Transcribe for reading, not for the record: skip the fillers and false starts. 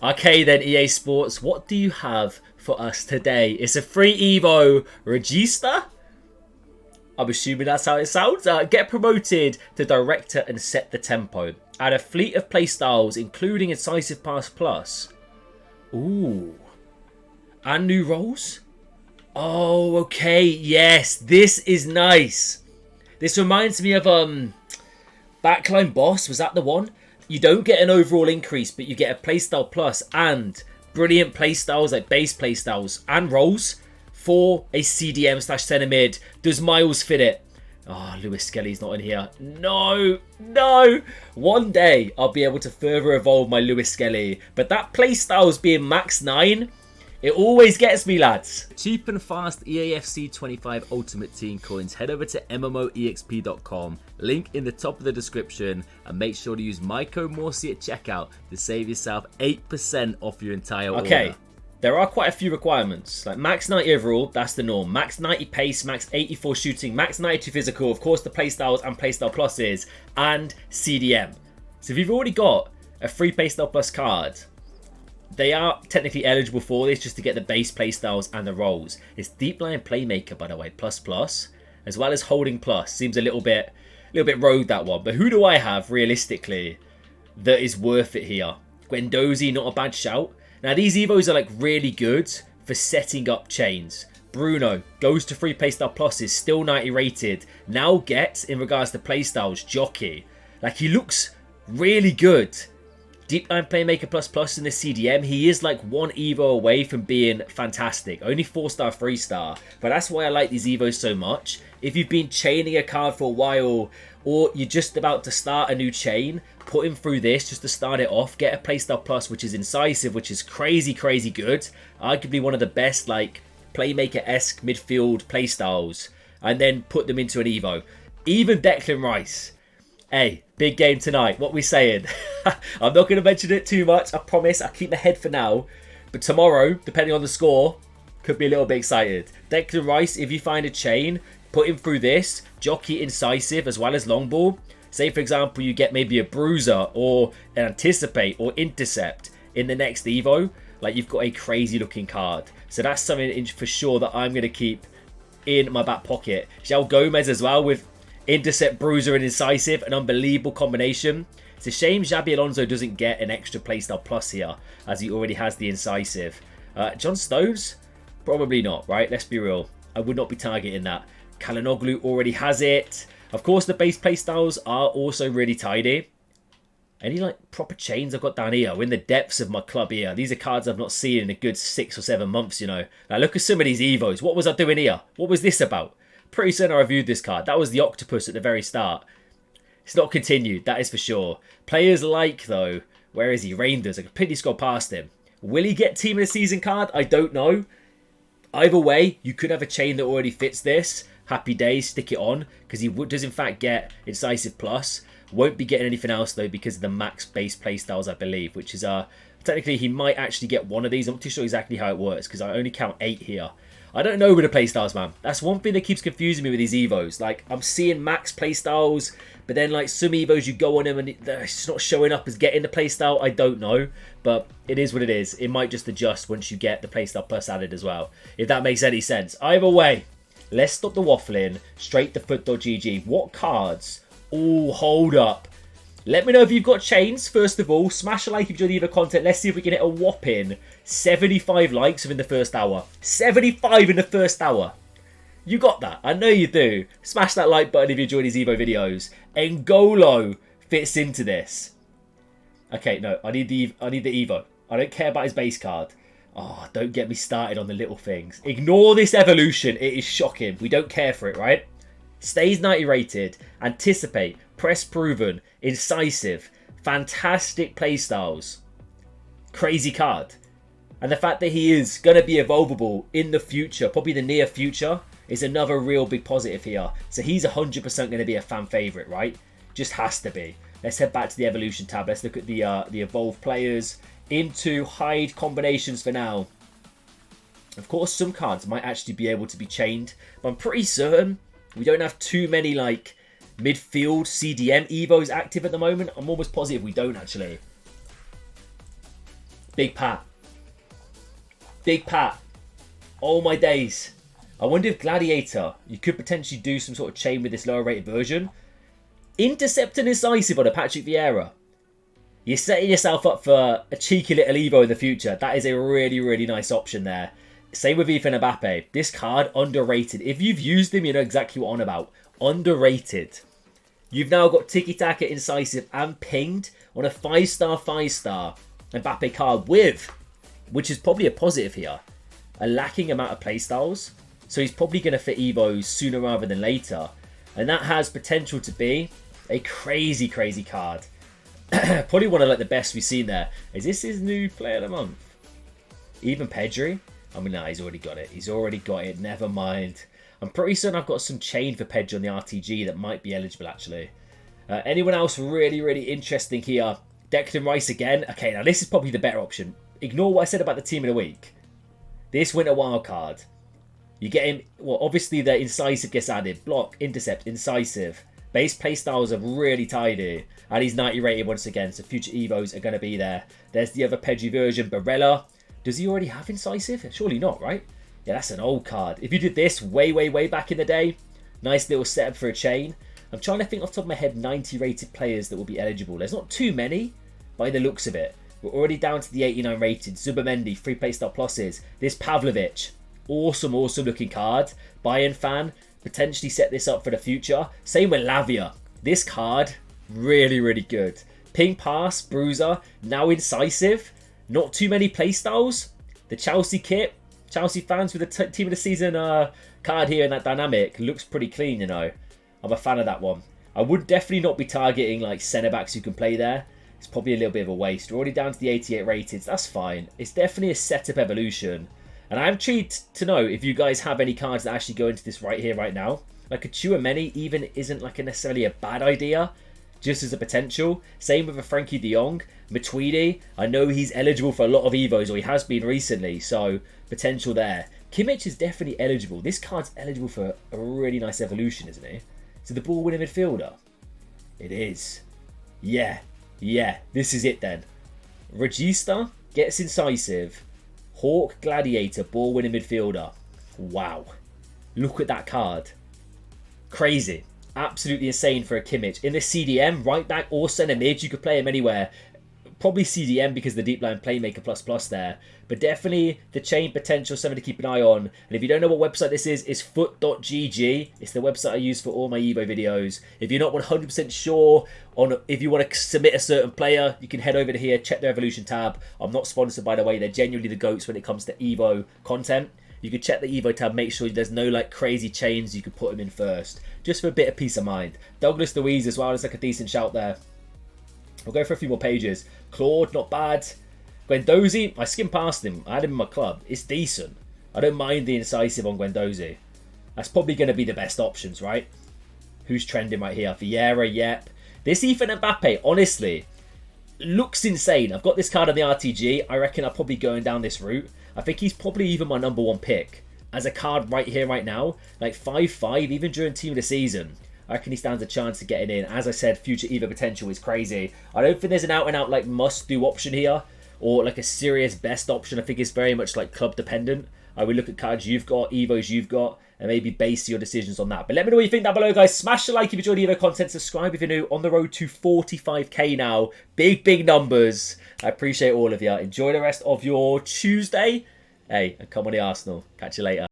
Okay then, EA Sports, what do you have for us today? It's a free Evo Regista? I'm assuming that's how it sounds. Get promoted to director and set the tempo. Add a fleet of playstyles, including Incisive Pass Plus. Ooh. And new roles? Oh, okay. Yes, this is nice. This reminds me of Backline Boss. Was that the one? You don't get an overall increase, but you get a playstyle plus and brilliant playstyles like base playstyles and roles for a CDM slash centre mid. Does Miles fit it? Oh, Lewis Skelly's not in here. No. One day I'll be able to further evolve my Lewis Skelly, but that playstyle's being max 9. It always gets me, lads. Cheap and fast EA FC 25 Ultimate Team coins. Head over to MMOEXP.com. Link in the top of the description. And make sure to use my code Morsey at checkout to save yourself 8% off your entire order. Okay, there are quite a few requirements. Like max 90 overall, that's the norm. Max 90 pace, max 84 shooting, max 92 physical. Of course, the playstyles and playstyle pluses. And CDM. So if you've already got a free playstyle plus card, they are technically eligible for this just to get the base playstyles and the roles. It's Deep Line Playmaker, by the way, plus, as well as Holding plus. Seems a little bit rogue, that one. But who do I have, realistically, that is worth it here? Guendouzi, not a bad shout. Now, these Evos are like really good for setting up chains. Bruno goes to free playstyle pluses, still 90 rated. Now gets, in regards to playstyles, Jockey. Like, he looks really good. Deep Line Playmaker plus in the CDM, he is like one Evo away from being fantastic. Only 4-star, 3-star. But that's why I like these Evos so much. If you've been chaining a card for a while, or you're just about to start a new chain, put him through this just to start it off. Get a Playstyle Plus, which is Incisive, which is crazy good. Arguably one of the best like Playmaker-esque midfield playstyles. And then put them into an Evo. Even Declan Rice. Hey, big game tonight. What we saying? I'm not going to mention it too much. I promise. I'll keep my head for now. But tomorrow, depending on the score, could be a little bit excited. Declan Rice, if you find a chain, put him through this. Jockey Incisive as well as long ball. Say, for example, you get maybe a Bruiser or an Anticipate or Intercept in the next Evo. Like, you've got a crazy looking card. So that's something for sure that I'm going to keep in my back pocket. João Gomez as well with Intercept, Bruiser and Incisive, an unbelievable combination. It's a shame Xabi Alonso doesn't get an extra playstyle plus here, as he already has the Incisive. John Stones? Probably not, right? Let's be real. I would not be targeting that. Kalinoglu already has it. Of course, the base playstyles are also really tidy. Any like proper chains I've got down here? We're in the depths of my club here. These are cards I've not seen in a good 6 or 7 months, you know. Now look at some of these Evos. What was I doing here? What was this about? Pretty certain I reviewed this card. That was the Octopus at the very start. It's not continued, that is for sure. Players like, though, where is he? Reinders. I completely scrolled past him. Will he get Team of the Season card? I don't know. Either way, you could have a chain that already fits this. Happy days, stick it on. Because he does, in fact, get Incisive Plus. Won't be getting anything else, though, because of the max base playstyles, I believe. Which is, technically, he might actually get one of these. I'm not too sure exactly how it works, because I only count 8 here. I don't know with the playstyles, man. That's one thing that keeps confusing me with these Evos. Like, I'm seeing max playstyles, but then, like, some Evos, you go on them and it's not showing up as getting the playstyle. I don't know, but it is what it is. It might just adjust once you get the playstyle plus added as well, if that makes any sense. Either way, let's stop the waffling. Straight to foot.gg. What cards? Oh, hold up. Let me know if you've got chains, first of all. Smash a like if you enjoyed the other content. Let's see if we can hit a whopping 75 likes within the first hour. 75 in the first hour. You got that. I know you do. Smash that like button if you enjoy these Evo videos. N'Golo fits into this. Okay, no. I need the Evo. I don't care about his base card. Oh, don't get me started on the little things. Ignore this evolution. It is shocking. We don't care for it, right? Stays 90 rated. Anticipate. Press proven. Incisive. Fantastic playstyles. Crazy card. And the fact that he is going to be evolvable in the future, probably the near future, is another real big positive here. So he's 100% going to be a fan favourite, right? Just has to be. Let's head back to the evolution tab. Let's look at the evolved players into hide combinations for now. Of course, some cards might actually be able to be chained, but I'm pretty certain we don't have too many like midfield CDM Evos active at the moment. I'm almost positive we don't actually. Big Pat. Big Pat. Oh my days. I wonder if Gladiator, you could potentially do some sort of chain with this lower rated version. Intercept and Incisive on a Patrick Vieira. You're setting yourself up for a cheeky little Evo in the future. That is a really, really nice option there. Same with Ethan Mbappe. This card, underrated. If you've used him, you know exactly what I'm on about. Underrated. You've now got Tiki Taka, Incisive and Pinged on a 5-star, 5-star Mbappe card with, which is probably a positive here, a lacking amount of playstyles. So he's probably going to fit Evos sooner rather than later. And that has potential to be a crazy, crazy card. Probably one of like the best we've seen there. Is this his new player of the month? Even Pedri? I mean, nah, he's already got it. He's already got it. Never mind. I'm pretty certain I've got some chain for Pedri on the RTG that might be eligible, actually. Anyone else really, really interesting here? Declan Rice again. Okay, now this is probably the better option. Ignore what I said about the team of the week. This winter wildcard. You get him... Well, obviously the Incisive gets added. Block, Intercept, Incisive. Base playstyles are really tidy. And he's 90 rated once again, so future Evos are going to be there. There's the other Pedri version, Barella. Does he already have Incisive? Surely not, right? Yeah, that's an old card. If you did this way, way, way back in the day, nice little setup for a chain. I'm trying to think off the top of my head 90 rated players that will be eligible. There's not too many by the looks of it. We're already down to the 89 rated. Zubamendi, 3 playstyle pluses. This Pavlovic, awesome, awesome looking card. Bayern fan, potentially set this up for the future. Same with Lavia. This card, really, really good. Ping pass, bruiser, now Incisive. Not too many playstyles. The Chelsea kit, Chelsea fans with the team of the season card here in that dynamic looks pretty clean, you know. I'm a fan of that one. I would definitely not be targeting like centre backs who can play there. It's probably a little bit of a waste. We're already down to the 88 rated. That's fine. It's definitely a setup evolution. And I'm intrigued to know if you guys have any cards that actually go into this right here, right now. Like a Chouameni even isn't like necessarily a bad idea, just as a potential. Same with a Frankie de Jong. Matuidi, I know he's eligible for a lot of Evos, or he has been recently, so potential there. Kimmich is definitely eligible. This card's eligible for a really nice evolution, isn't he? So the ball winning midfielder. It is. Yeah, this is it then. Regista gets Incisive. Hawk Gladiator, ball winning midfielder. Wow. Look at that card. Crazy. Absolutely insane for a Kimmich. In the CDM, right back or centre mid, you could play him anywhere. Probably CDM because of the deep line playmaker plus there. But definitely the chain potential, something to keep an eye on. And if you don't know what website this is, it's foot.gg. It's the website I use for all my Evo videos. If you're not 100% sure on if you want to submit a certain player, you can head over to here, check the Evolution tab. I'm not sponsored, by the way. They're genuinely the goats when it comes to Evo content. You can check the Evo tab, make sure there's no like crazy chains you could put them in first. Just for a bit of peace of mind. Douglas Luiz as well is like a decent shout there. We'll go for a few more pages. Claude, not bad. Guendouzi, I skimmed past him. I had him in my club. It's decent. I don't mind the Incisive on Guendouzi. That's probably going to be the best options, right? Who's trending right here? Vieira, yep. This Ethan Mbappe, honestly, looks insane. I've got this card on the RTG. I reckon I'm probably going down this route. I think he's probably even my #1 pick. As a card right here, right now. Like 5-5, even during team of the season. I reckon he stands a chance of getting in. As I said, future Evo potential is crazy. I don't think there's an out-and-out like must-do option here. Or like a serious best option. I think it's very much like club dependent. I would look at cards you've got, Evos you've got, and maybe base your decisions on that. But let me know what you think down below, guys. Smash the like if you enjoyed Evo content. Subscribe if you're new. On the road to 45k now. Big, big numbers. I appreciate all of you. Enjoy the rest of your Tuesday. Hey, and come on the Arsenal. Catch you later.